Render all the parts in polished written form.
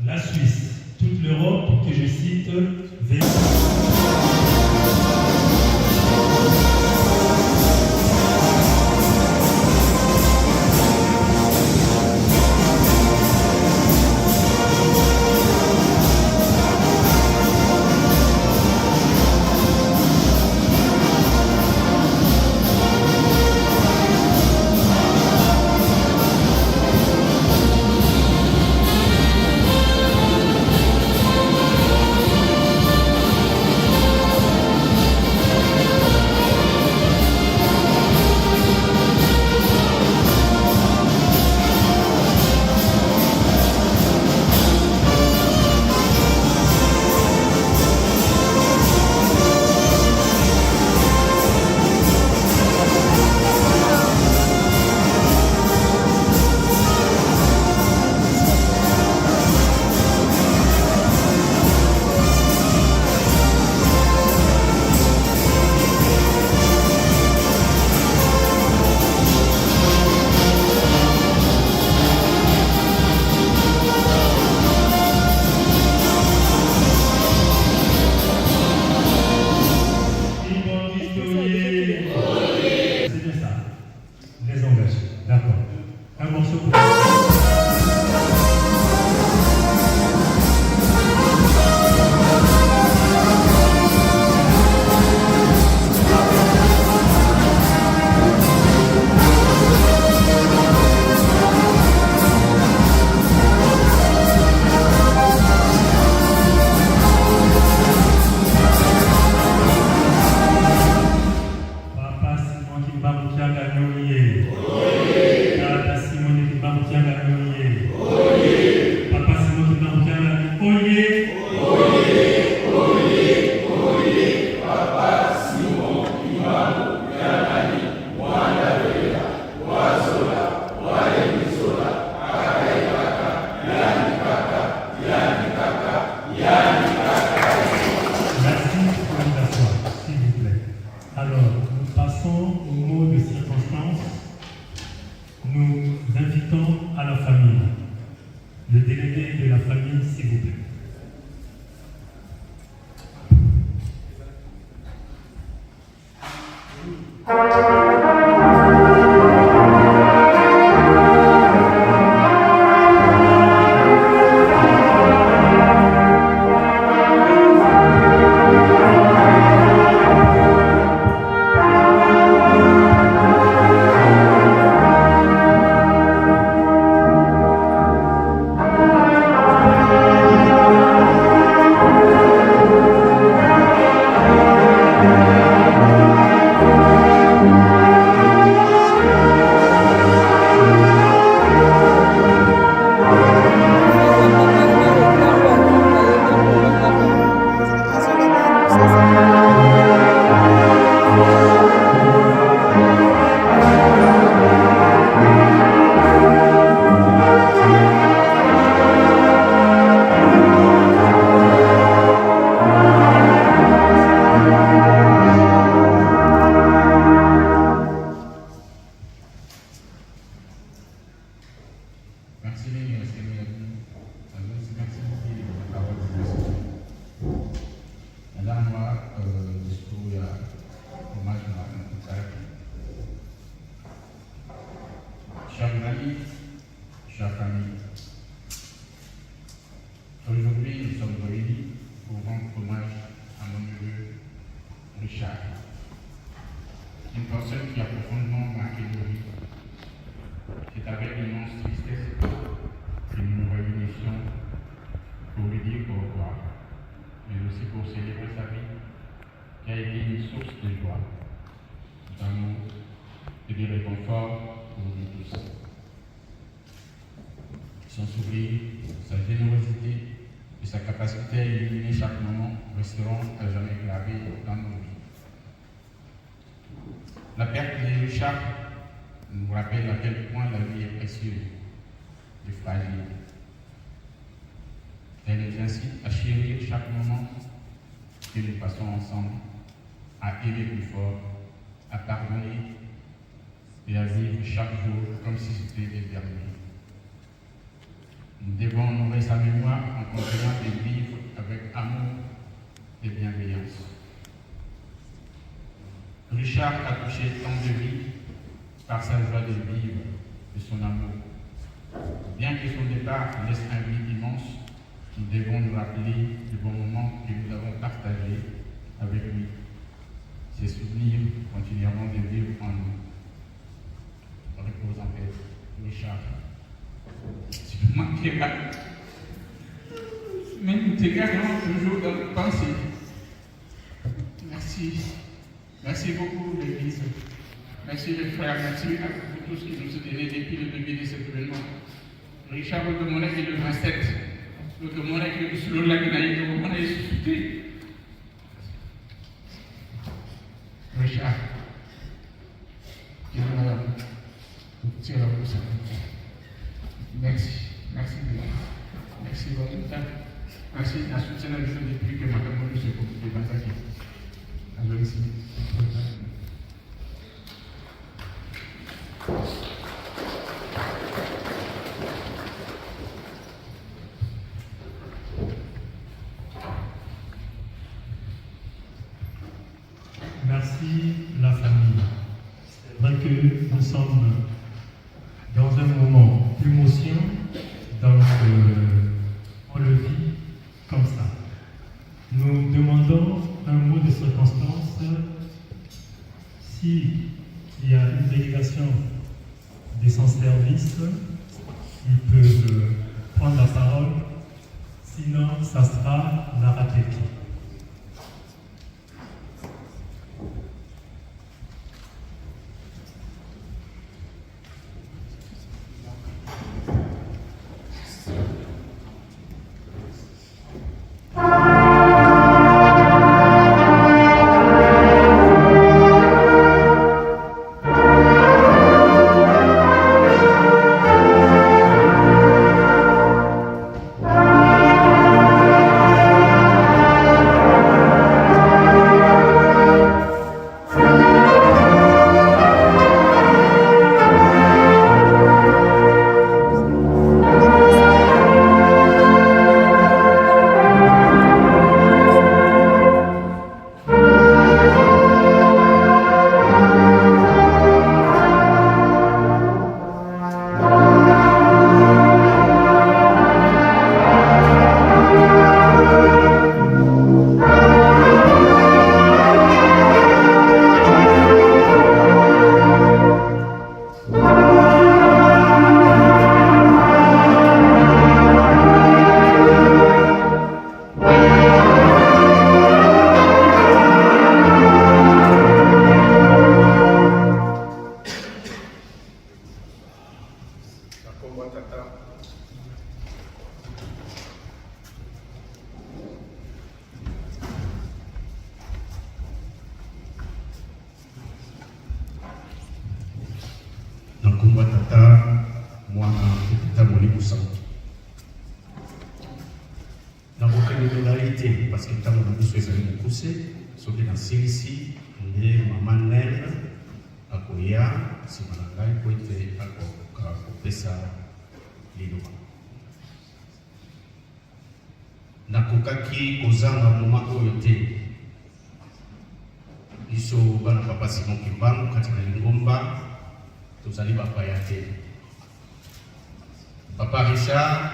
la Suisse, toute l'Europe, que je cite, et à vivre chaque jour comme si c'était le dernier. Nous devons honorer sa mémoire en continuant de vivre avec amour et bienveillance. Richard a touché tant de vie par sa joie de vivre et son amour. Bien que son départ laisse un vide immense, nous devons nous rappeler du bon moment que nous avons partagé avec lui. Ces souvenirs continueront de vivre en nous. On repose en paix. Richard. Tu me manqueras. Mais nous te gardons toujours dans nos pensées. Merci. Merci beaucoup, l'Église. Merci les frères. Merci à vous tous qui nous soutenez depuis le début de cet événement. Richard, vous demandez que le 27. Vous demandez que sur le lac Naïk, vous demandez de soutenir. Richard. Merci. Merci. Merci beaucoup. Merci à soutien à l'Église depuis que Madame Monu s'est occupée de Bazaki. Alors ici. Merci la famille. C'est vrai que nous sommes dans un moment d'émotion, donc on le vit comme ça. Nous demandons un mot de circonstance. S'il y a une délégation de son service, ils peuvent prendre la parole, sinon ça sera la réplique. Parce que tant que nous sommes poussés, ce qui est dans celui-ci, les mamans nègres, à Koya, si Mananga, il faut être à couper ça, les lois. Nakokaki, Kozanga, Moma Oyote, Iso, Bana Papa Simon Kimbangu, Katina Lingomba, Tozali Bapayate. Papa Richard,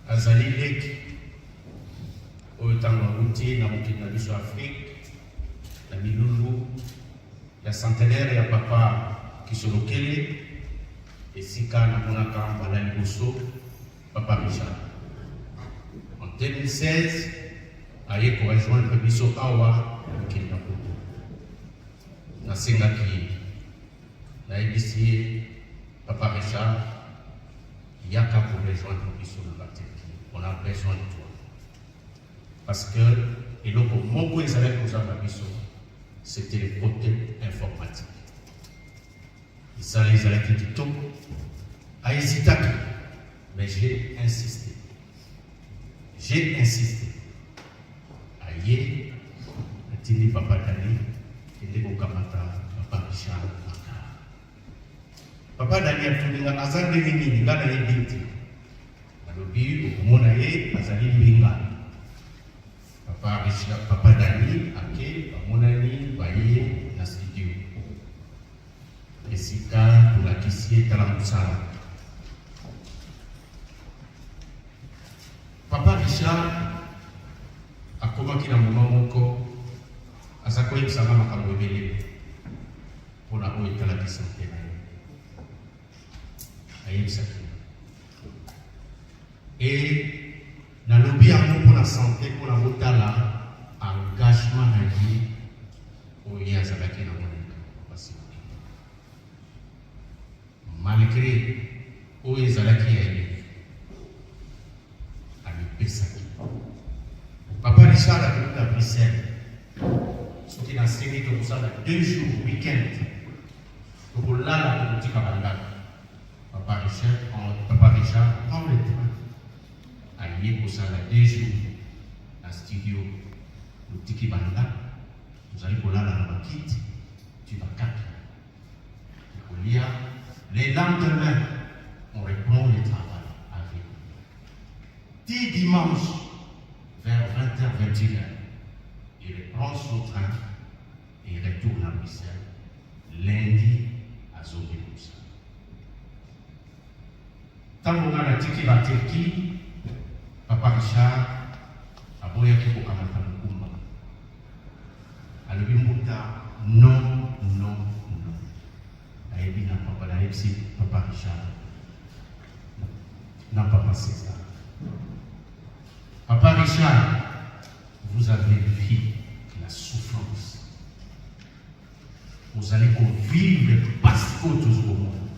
Azali Lek, Otango Routi, na Mokina Biso Afrique, la Milulu, la centenaire et papa Kisolokele, et Sika Namonaka Mbala Liboso, Papa Richard. En 2016, Aye pour rejoindre Biso Awa, Mokina Koto. Na Sengaki, na Ebisie, Papa Richard, Yaka pour rejoindre Biso Nabate. On a besoin de toi. Parce que, et donc, mon point, c'était le côté informatique. Ils allaient tout le temps, à hésiter, mais j'ai insisté. J'ai insisté. Aïe, Tini Papa Dani, et les Bokamata, Papa Richard, Papa Dani a tourné dans la salle de Nini, dans la Binti. komona ye azali mbinga. Papa Dani ake bamonani baye na studio. Esika tulakisi etala mosala. Papa Richard akomaki na moma moko aza koyebisanga makambo ebele mpona oyo etalaki sante na ye. Ayebisaki nalobi yango mpona sante mpona botala engagement na ye oyo ye azalaki na moneka basi malgré oyo ezalaki ya ye amipesaki. Papa Richard akoki na Bruxelles soki nasengi tokosala 2 jours week-end tokolala tokotika bandako. Papa Richard prend le train aye kosala 2 jours na studio totiki bandako tozali kolala na bakiti tu bakaki tokolia. Le lendemain on reprend le travail avec 10 dimanches vers 20h, 21h. Il reprend son train et il retourne à Bruxelles. Lundi à Zombiousa. Tant qu'on a tiki la Turquie, Papa Richard a boyé qui pour Kamata Mukumba. A le Bimbuta, non. A Ebi n'a pas la Papa Richard n'a pas passé ça. Papa Richard, vous avez vécu la souffrance. Vous allez vivre le passeport toujours au monde.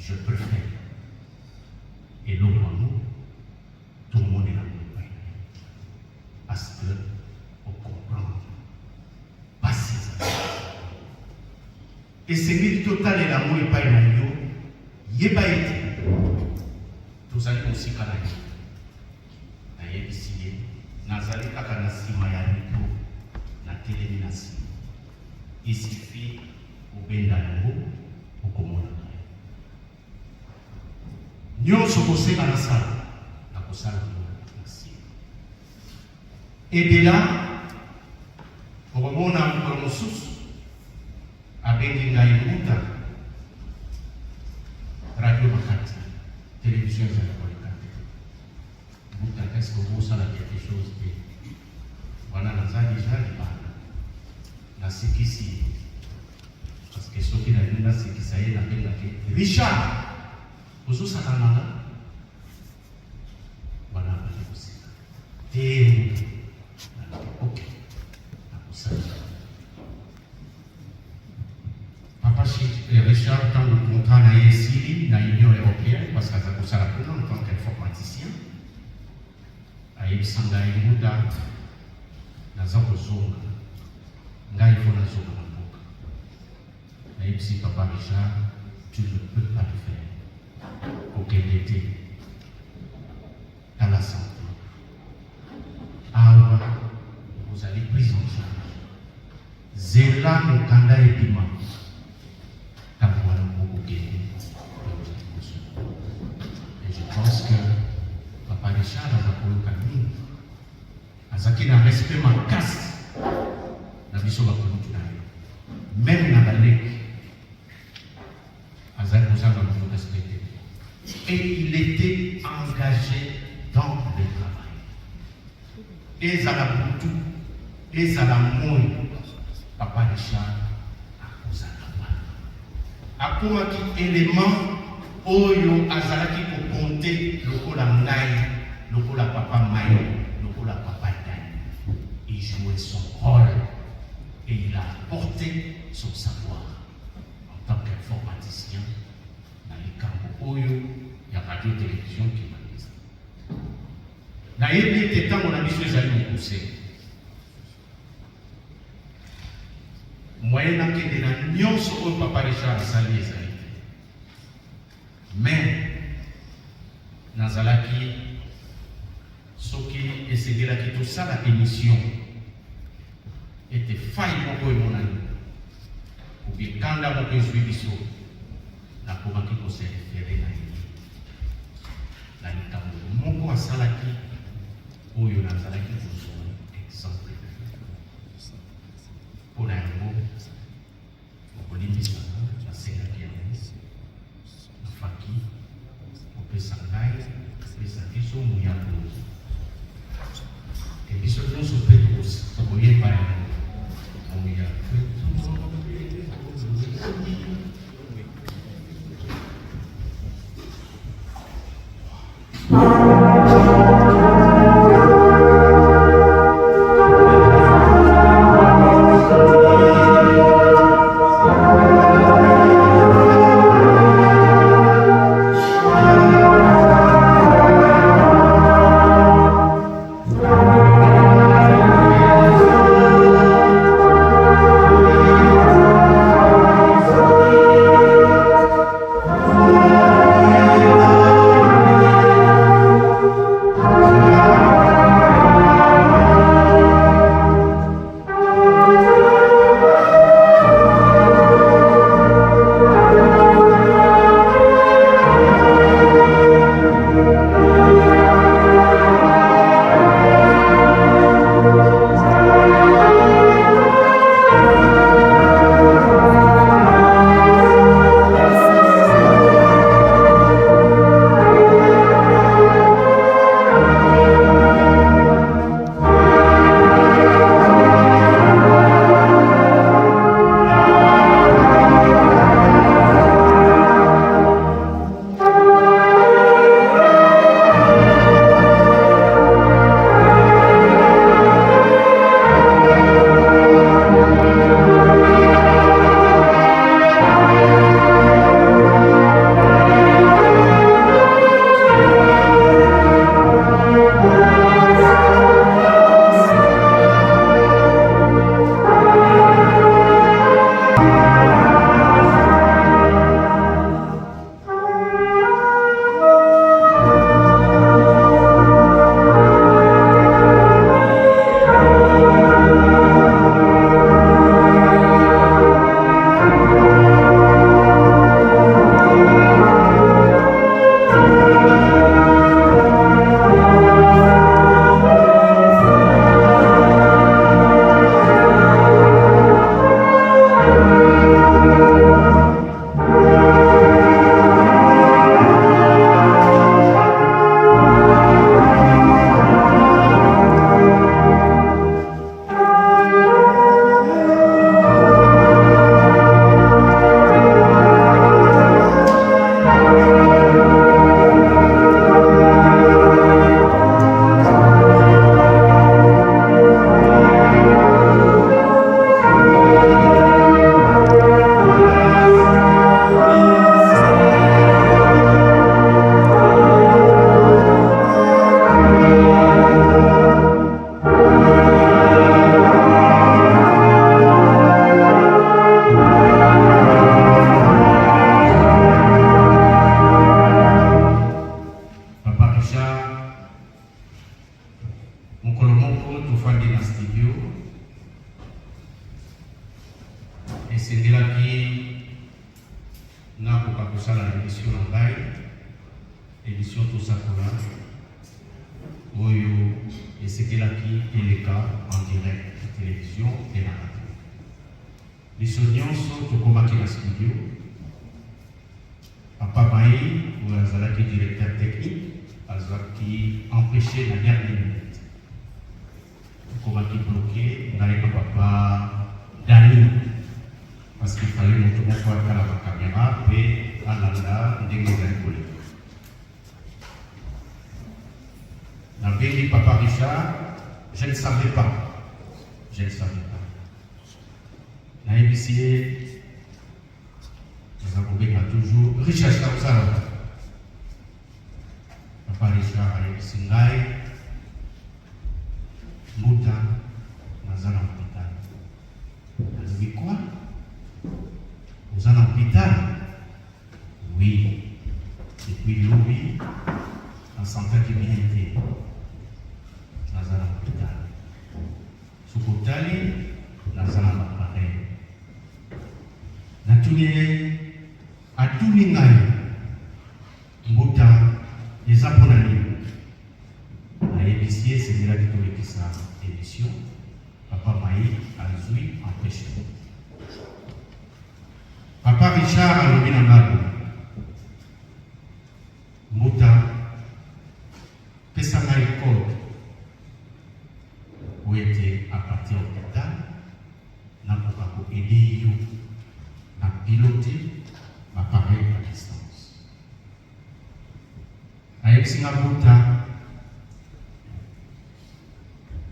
Je préfère. Et l'homme en nous, tout le monde est dans le pays. Parce que on comprend. Pas si ça. Et c'est qu'il total et l'amour et pas l'amour. Yeba été. Tozali kosika na ye nayebisi ye nazali kaka na nsima ya mito natelemi na nsima isifi obenda yango okomona na ye nyonso kosenga nasala nakosala yango na nsima. Ebela okomona mokolo mosusu abengi ngai Mbuta radio makati télévision ça n'a pas le cas. Vous est-ce que vous savez quelque chose de voilà la zone déjà la séquissi parce que ce qui n'a rien à c'est qui ça y est la peine la Richard vous ça là voilà la aussi et ok ça Papa Richard tant le contrat na ici na Union européenne parce que ça cause la plus en tant qu'informaticien ayebisanga Mbuta naza kozonga ngai fo nazonga na mboka ayebisi Papa Richard tu ne peux pas le faire kokende te dans la santé awa vous allez prise en charge zela mokanda ebima. Et je pense que Papa Richard a pour le cadeau. Azaki na respect ma casse. Na biso ba kulutu na yo. Même na balek. Azaki posanga pour respecter. Et il était engagé dans le travail. Et ça la pour tout. Et ça la moy. Papa Richard akomaki élément oyo azalaki kokonte lokola ngai lokola Papa Mayo lokola Papa Dani. Il jouait son rôle et il a apporté son savoir en tant qu'informaticien dans les camps oyo ya radio télévision qui m'a dit nayebi ete ntango na biso ezali mokuse moyen nakende na nyonso oyo Papa Richard asali ezali te mais nazalaki soki esengelaki tosala émission ete fai moko emonani obie kanda moko ezwi biso nakomaki koserefere na likambo moko asalaki oyo nazalaki kozwa exemple mpona yango okolimbisaka nasengaki yango nafaki kopesa ngai kopesa biso moyako e biso nyonso mpe tokoyeba yango moyako. émission Tosakola, Oyo, et c'était là qui est le cas en direct de télévision et la radio. Les soignants sont au combat qui est studio. Papa Baï, ou Azalaki directeur technique, Azalaki empêché la dernière minute. Le combat qui est bloqué, n'allait pas papa Dani. Parce qu'il fallait montrer mon frère à la caméra, et à l'anda, des mauvais collègues. N'avait papa Richard, je ne savais pas. Je ne savais pas. N'a initié, nous avons toujours Richard Saouzara. Papa Richard a initié Ngaï, Mouta, Nazana Hôpital. Elle a dit quoi? Vous en hôpital? Oui. Depuis l'oubli, en santé qui bien été. Nazana Hôpital. Soukotali, Nazana Appareil. Natouye, à Atuningai, Mbota, les Aponani. La épicier, c'est là qui tourne sa émission. Papa Maï, Alzoui, empêché. Papa Richard, Alobinangalo. Mbota, Pessangaï Code, où était à partir de l'hôpital, n'a pas aidé, n'a piloté l'appareil à distance. Avec Singapour,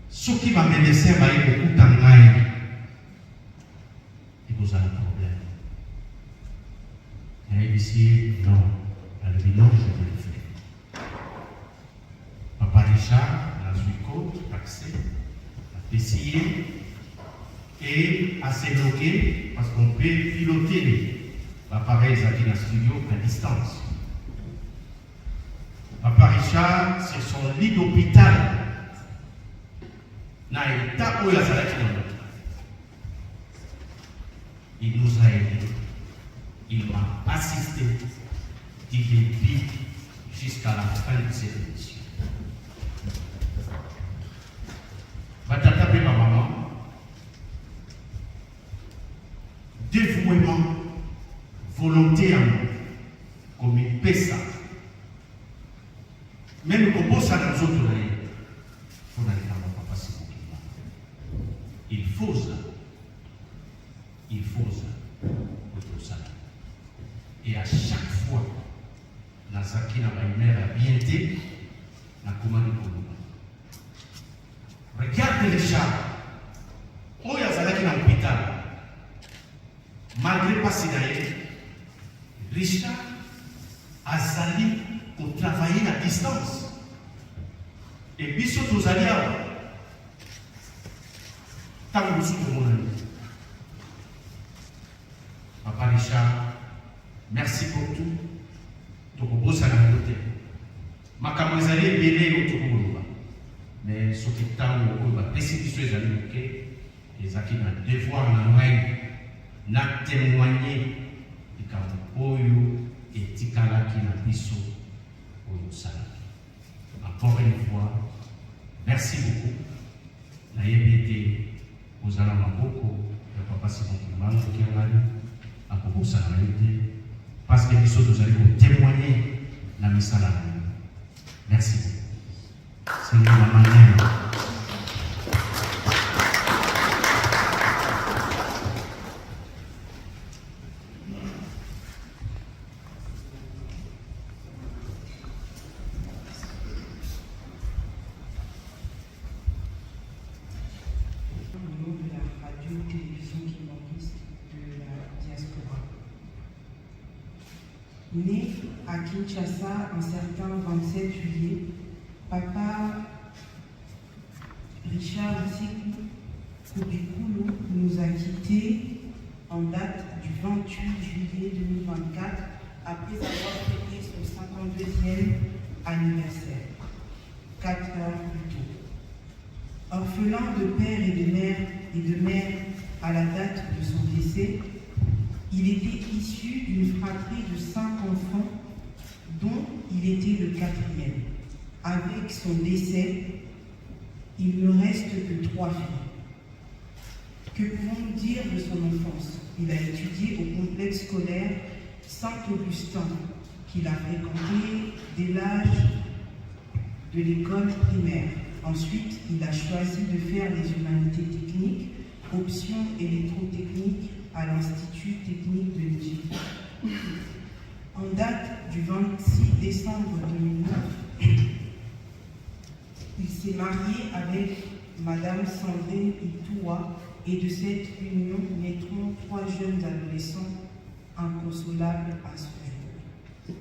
ce qui va me laisser beaucoup de temps, et vous avez un problème. Et ici, non, dans le bilan, je vais le faire. Papa Richard, la Zuico, accès, a essayé et à se bloquer parce qu'on peut piloter l'appareil Zaki dans le studio à distance. Papa Richard, c'est son lit d'hôpital. Il nous a aidés. Il m'a assisté du début jusqu'à la fin de cette émission. Ma maman, dévouement, volonté amour, comme une pesa. Même comme ça dans les autres, il faut aller dans mon papa, c'est mon climat. Il faut ça. Il faut ça. Pour ça. Et à chaque fois, Nazaki n'a pas une mère à bien été, n'a commandé pour nous. Regardez les chats. Oh, il y a Zalaki dans l'hôpital. Malgré pas si d'ailleurs, Richard a sali pour travailler à distance. Et puis surtout, vous allez avoir. Tant que vous de mon ami. Papa Richard, merci pour tout. Donc, vous avez un côté. Ma camarade est belé au tout. Mais ce qui est en train de précipiter les amis, les acquis ont devoir n'a témoigné de Oyo et Tikala qui n'a biso Oyo Salaki. Encore une fois, merci beaucoup. La yébité aux Alamaboko, le papa Simon Kimano qui est là, à Bobo Salamité, parce que nous allons témoigner la Missala. Merci beaucoup. C'est une manière. Au nom de la radio-télévision kimbangiste de la diaspora. Né à Kinshasa un certain 27 juillet, Papa Richard Sikou Kubikulu nous a quittés en date du 28 juillet 2024 après avoir fêté son 52e anniversaire, 4 heures plus tôt. Orphelin de père et de mère à la date de son décès, il était issu d'une fratrie de 5 enfants dont il était le 4e. Avec son décès, il ne reste que 3 filles. Que pouvons-nous dire de son enfance? Il a étudié au complexe scolaire Saint-Augustin, qu'il a fréquenté dès l'âge de l'école primaire. Ensuite, il a choisi de faire les humanités techniques, option électrotechnique à l'Institut technique de Ndjiko. En date du 26 décembre 2009, il s'est marié avec Madame Sandrine Itoua et de cette union naîtront 3 jeunes adolescents inconsolables à ce jour.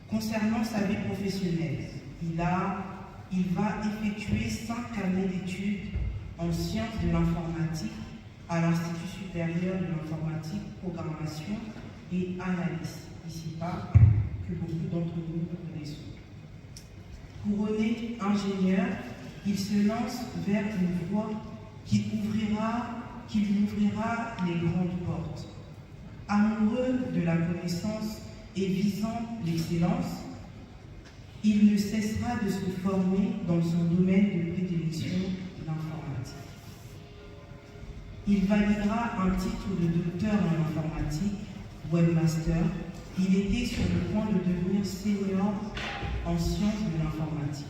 Concernant sa vie professionnelle, il va effectuer 5 années d'études en sciences de l'informatique à l'Institut supérieur de l'informatique, programmation et analyse, ici pas que beaucoup d'entre nous connaissons. Couronné ingénieur, il se lance vers une voie qui lui ouvrira les grandes portes. Amoureux de la connaissance et visant l'excellence, il ne cessera de se former dans son domaine de prédilection, l'informatique. Il validera un titre de docteur en informatique, webmaster. Il était sur le point de devenir senior en sciences de l'informatique.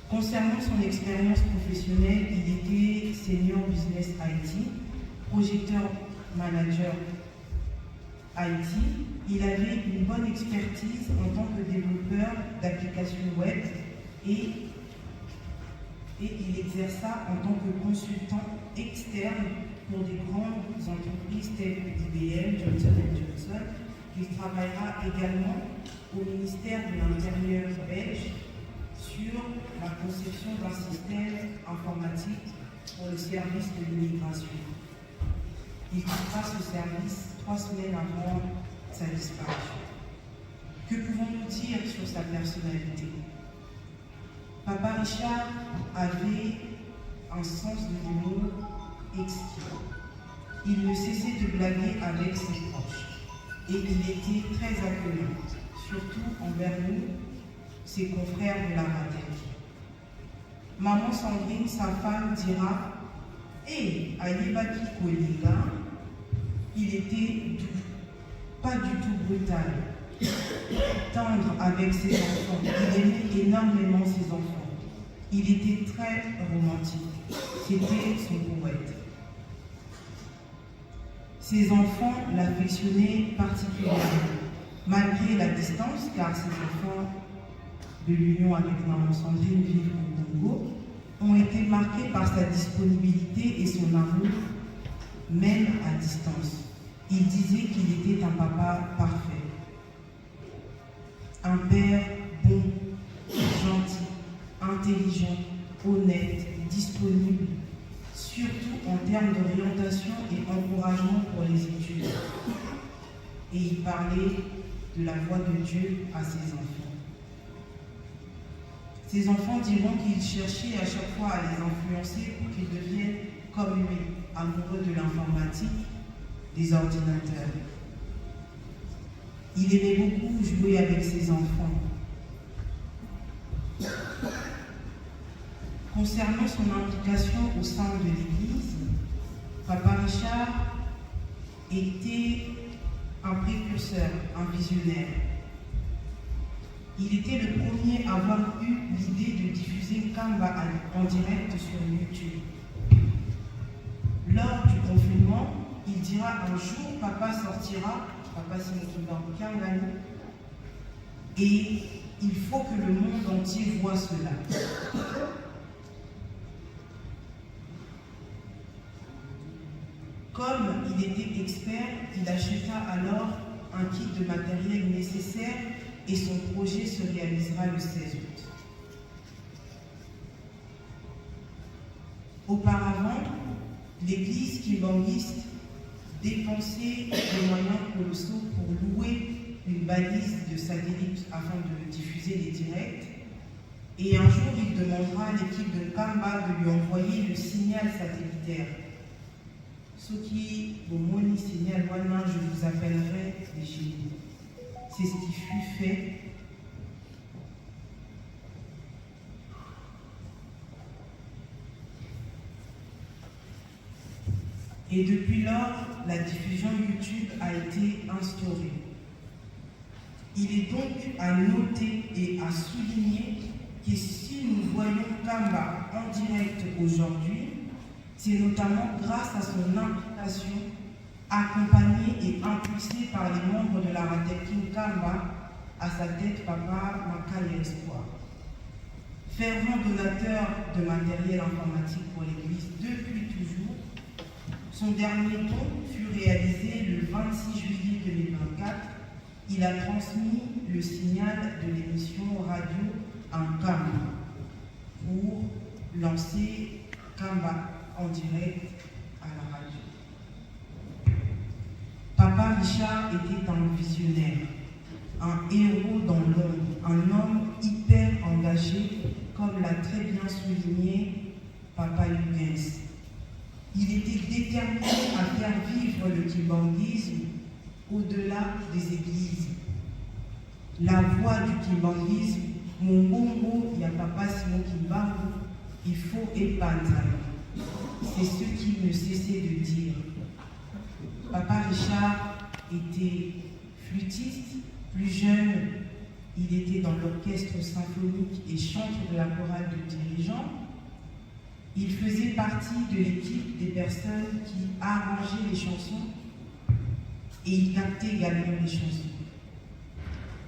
Concernant son expérience professionnelle, il était senior business IT, projecteur manager IT. Il avait une bonne expertise en tant que développeur d'applications web et il exerça en tant que consultant externe pour des grandes entreprises telles que IBM, Johnson & Johnson. Il travaillera également au ministère de l'Intérieur belge sur la conception d'un système informatique pour le service de l'immigration. Il quittera ce service 3 semaines avant sa disparition. Que pouvons-nous dire sur sa personnalité? Papa Richard avait un sens de l'humour exquis. Il ne cessait de blaguer avec ses proches et il était très accueillant, surtout envers nous, ses confrères de la RATEC. Maman Sandrine, sa femme, dira « Hé, Ayebaki Kolinga », il était doux, pas du tout brutal, tendre avec ses enfants. Il aimait énormément ses enfants. Il était très romantique. C'était son poète. Ses enfants l'affectionnaient particulièrement, malgré la distance, car ses enfants de l'union avec maman Sandrine vivent au Congo, ont été marqués par sa disponibilité et son amour, même à distance. Il disait qu'il était un papa parfait, un père bon, gentil, intelligent, honnête, disponible, surtout en termes d'orientation et encouragement pour les études. Et il parlait de la voix de Dieu à ses enfants. Ses enfants diront qu'il cherchait à chaque fois à les influencer pour qu'ils deviennent comme lui, amoureux de l'informatique, des ordinateurs. Il aimait beaucoup jouer avec ses enfants. Concernant son implication au sein de l'Église, Papa Richard était un précurseur, un visionnaire. Il était le premier à avoir eu l'idée de diffuser Kamba en direct sur YouTube. Lors du confinement, il dira un jour papa sortira, papa c'est notre Kangani, et il faut que le monde entier voit cela. Comme il était expert, il acheta alors un kit de matériel nécessaire et son projet se réalisera le 16 août. Auparavant, l'église kimbanguiste dépensait des moyens colossaux pour louer une balise de satellite afin de diffuser les directs. Et un jour, il demandera à l'équipe de Kamba de lui envoyer le signal satellitaire. Ce qui, au moni signal, moi, je vous appellerai des génies. C'est ce qui fut fait. Et depuis lors, la diffusion YouTube a été instaurée. Il est donc à noter et à souligner que si nous voyons Kamba en direct aujourd'hui, c'est notamment grâce à son implication, accompagnée et impulsée par les membres de la RATEC Kamba, à sa tête Papa Makaya Espoir. Fervent donateur de matériel informatique pour l'Église depuis toujours, son dernier don fut réalisé le 26 juillet 2024. Il a transmis le signal de l'émission radio en Kamba pour lancer Kamba en direct à la radio. Papa Richard était un visionnaire, un héros dans l'ombre, un homme hyper engagé, comme l'a très bien souligné Papa Huguens. Il était déterminé à faire vivre le kimbanguisme au-delà des églises. La voix du kimbanguisme, mon bongo, ya papa Simon Kimbangu, il faut épanzana. C'est ce qu'il ne cessait de dire. Papa Richard était flûtiste, plus jeune, il était dans l'orchestre symphonique et chantre de la chorale de dirigeants. Il faisait partie de l'équipe des personnes qui arrangeaient les chansons et il captait également les chansons.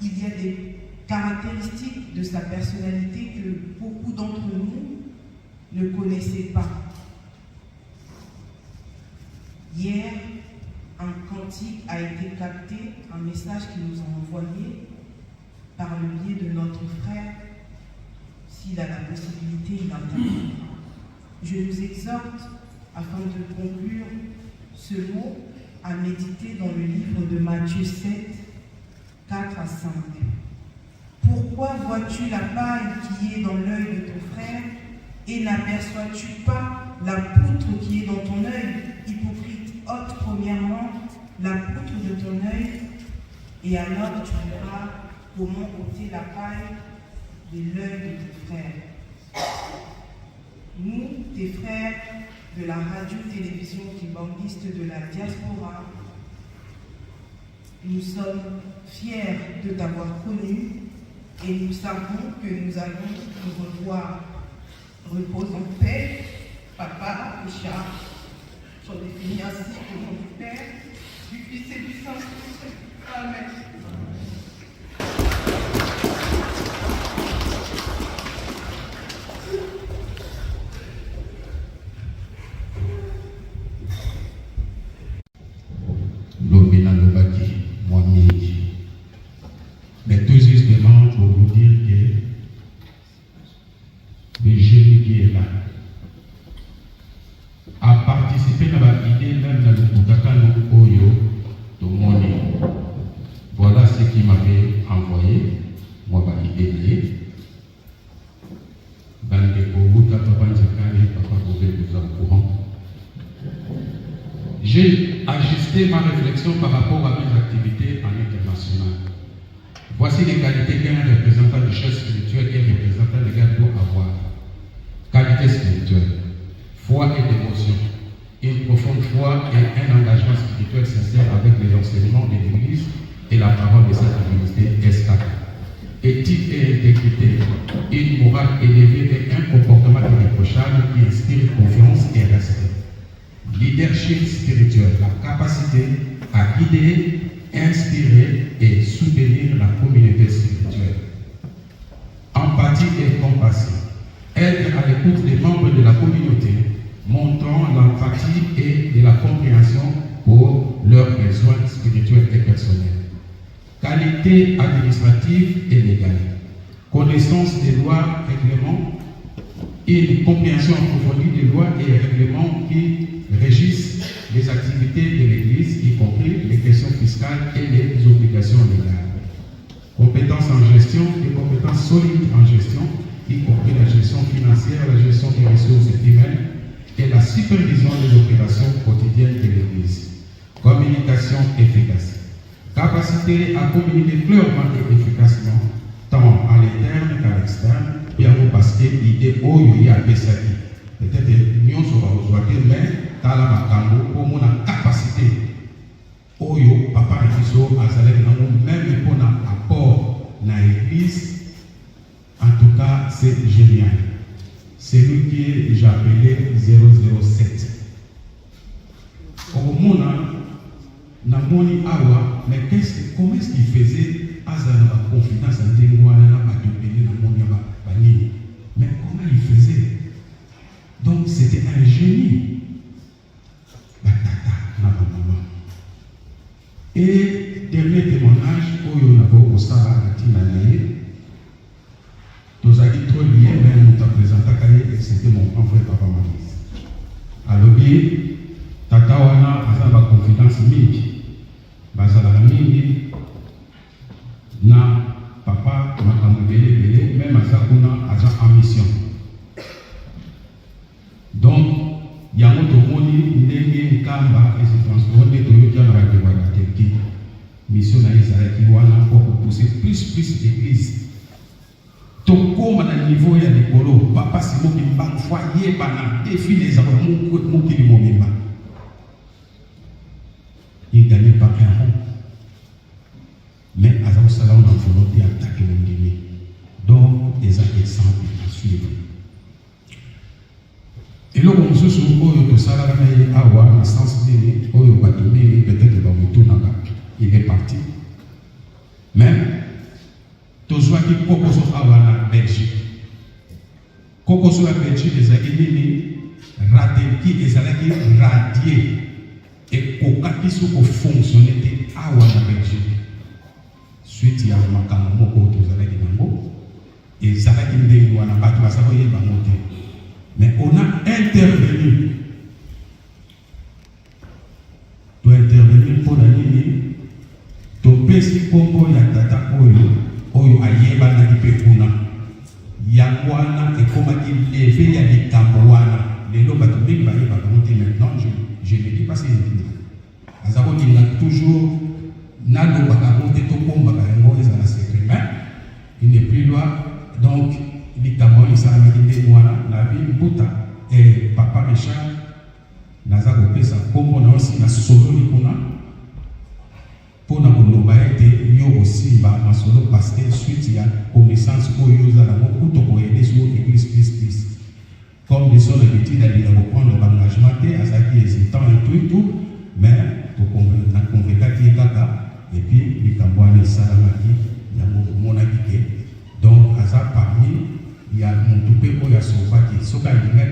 Il y a des caractéristiques de sa personnalité que beaucoup d'entre nous ne connaissaient pas. Hier, un cantique a été capté, un message qu'il nous a envoyé par le biais de notre frère. S'il a la possibilité, il interviendra. Je nous exhorte, afin de conclure ce mot, à méditer dans le livre de Matthieu 7, 4 à 5. Pourquoi vois-tu la paille qui est dans l'œil de ton frère et n'aperçois-tu pas la poutre qui est dans ton œil? Hypocrite, ôte premièrement la poutre de ton œil et alors tu verras comment ôter la paille de l'œil de ton frère. Nous, tes frères de la radio-télévision kimbanguiste de la diaspora, nous sommes fiers de t'avoir connu et nous savons que nous allons te revoir. Repose en paix, papa Richard. J'en ai fini ainsi au nom du Père, du Fils et du Saint-Esprit. Amen. Mais tout justement pour vous dire que le génie qui est là a participé à l'idée même dans le Bukakano Oyo de Moni. Voilà ce qui m'avait envoyé, moi, l'idée. J'ai ajusté ma réflexion par rapport à mes activités en international. Voici les qualités qu'un représentant du chef spirituel et représentant légal doit avoir. Qualité spirituelle, foi et dévotion, une profonde foi et un engagement spirituel sincère avec les enseignements de l'Église et la parole de sa divinité SK. Éthique et intégrité, une morale élevée et un comportement irréprochable qui inspire confiance et respect. Leadership spirituel, la capacité à guider, inspirer et soutenir la communauté spirituelle. Empathie et compassion, être à l'écoute des membres de la communauté, montrant l'empathie et de la compréhension pour leurs besoins spirituels et personnels. Qualité administrative et légale, connaissance des lois, règlements, et une compréhension approfondie des lois et règlements qui régissent les activités de l'Église, y compris les questions fiscales et les obligations légales. Compétences en gestion et compétences solides en gestion, y compris la gestion financière, la gestion des ressources humaines et la supervision des opérations quotidiennes de l'Église. Communication efficace. Capacité à communiquer clairement et efficacement, tant à l'interne qu'à l'externe, et à vous passer l'idée où il y a des salis. Peut-être l'union sera rejointée, mais dans la makambo, pour mon capacité, Oyo, papa et fils, même pour un apport dans l'église, en tout cas, c'est génial. C'est lui qui j'ai appelé 007. Au monde, na moni awa, mais comment est-ce qu'il faisait à la confidence en témoin mais comment il faisait? Donc c'était un génie. Et dernier témoignage, Oyo Nabo Osara Latinaïe, nous a dit trop lié, mais nous t'a présenté et c'était mon grand frère Papa Manis. Alors, Tata Wana a la confidence mingi. Bazala mingi na papa makamubele même à sa en mission. Donc, il y a un autre monde Kamba et se transformer dans le Dieu dans la Guadeloupe. Mission à Israël qui va encore pousser plus d'églises. Toko à niveau ya l'écolo, papa c'est moi qui me foyer, bana défi les amours, mon qui est mon même. Il gagne pas un rond. Mais à ce salon, on a volonté d'attaquer mon ennemi. Donc, des exemples à suivre. Et là, on se souvient que ça a un sens de peut-être il est parti. Mais, tout ce qui est en Belgique. Quand on la Belgique, les ennemis ratés, les ennemis radiés. Et quand ils sont fonctionnés à la Belgique. Suite, il y a un macaron qui est et ça va être une mais on a intervenu. Tu as intervenu pour la ligne. Tu peux si Congo ya tata oyo ayeba na dipekuna. Yangwana et comment il lever ya des Cambouana. Les lots batomiques va monter maintenant. Je ne dis pas c'est une. Azabo il a toujours nalo bakamonte to komba kayango ezala secret. Il n'est plus loin. Donc, il s'est dit la vie Bouta et Papa Méchant, Nazaro Pesa, comme on a aussi la solo Likuna, pour nous été mieux aussi, ma solo parce que suite il y a connaissance pour eux, à la beaucoup de aider sur l'église plus. Comme les sont l'habitude d'aller reprendre l'engagement, à ça qui est hésitant et tout, mais pour qu'on a convaincu qui est Kaka, et puis les Cambouanes Salamaki, il y a mon habité. Donc, à ça, parmi, il y a mon toupé pour la sauvagie. Ce qu'il y a